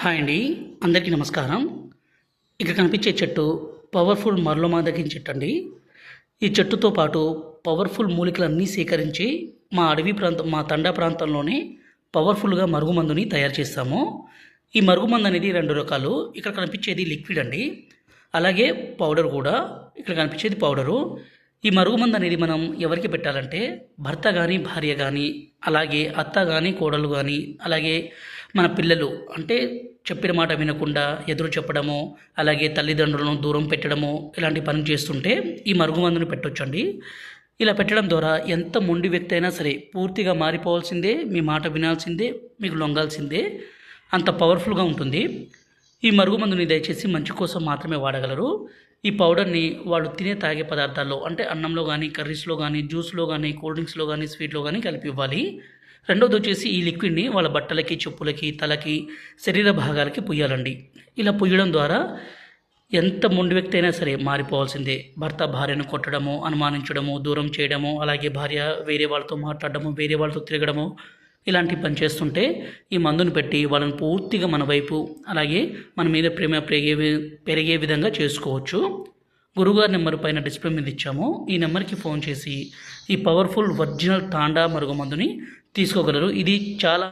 Hi అండి, అందరికీ నమస్కారం. ఇక్కడ కనిపించే చెట్టు పవర్ఫుల్ మరలోమాదగిన చెట్టు అండి. ఈ చెట్టుతో పాటు పవర్ఫుల్ మూలికలన్నీ సేకరించి మా అడవి ప్రాంతం, మా తండా ప్రాంతంలోనే పవర్ఫుల్గా మరుగుమందుని తయారు చేస్తాము. ఈ మరుగుమందు అనేది రెండు రకాలు. ఇక్కడ కనిపించేది లిక్విడ్ అండి, అలాగే పౌడర్ కూడా. ఇక్కడ కనిపించేది పౌడరు. ఈ మరుగుమందు అనేది మనం ఎవరికి పెట్టాలంటే భర్త కానీ, భార్య కానీ, అలాగే అత్త కానీ, కోడలు కానీ, అలాగే మన పిల్లలు, అంటే చెప్పిన మాట వినకుండా ఎదురు చెప్పడము, అలాగే తల్లిదండ్రులను దూరం పెట్టడము, ఇలాంటి పనులు చేస్తుంటే ఈ మరుగుమందుని పెట్టొచ్చండి. ఇలా పెట్టడం ద్వారా ఎంత మొండి వ్యక్తి అయినా సరే పూర్తిగా మారిపోవాల్సిందే, మీ మాట వినాల్సిందే, మీకు లొంగాల్సిందే. అంత పవర్ఫుల్గా ఉంటుంది. ఈ మరుగుమందుని దయచేసి మంచి కోసం మాత్రమే వాడగలరు. ఈ పౌడర్ని వాళ్ళు తినే తాగే పదార్థాల్లో, అంటే అన్నంలో కానీ, కర్రీస్లో కానీ, జ్యూస్లో కానీ, కూల్ డ్రింక్స్లో కానీ, స్వీట్లో కానీ కలిపి ఇవ్వాలి. రెండోది వచ్చేసి ఈ లిక్విడ్ని వాళ్ళ బట్టలకి, చెప్పులకి, తలకి, శరీర భాగాలకి పుయ్యాలండి. ఇలా పుయ్యడం ద్వారా ఎంత మొండి వ్యక్తి అయినా సరే మారిపోవాల్సిందే. భర్త భార్యను కొట్టడము, అనుమానించడము, దూరం చేయడము, అలాగే భార్య వేరే వాళ్ళతో మాట్లాడడము, వేరే వాళ్ళతో తిరగడము, ఇలాంటి పని చేస్తుంటే ఈ మందును పెట్టి వాళ్ళని పూర్తిగా మన వైపు, అలాగే మన మీద ప్రేమ పెరిగే విధంగా చేసుకోవచ్చు. గురుగారి నెంబర్ పైన డిస్ప్లే మీద ఇచ్చాము. ఈ నెంబర్కి ఫోన్ చేసి ఈ పవర్ఫుల్ ఒరిజినల్ తాండా మరుగుమందుని తీసుకోగలరు. ఇది చాలా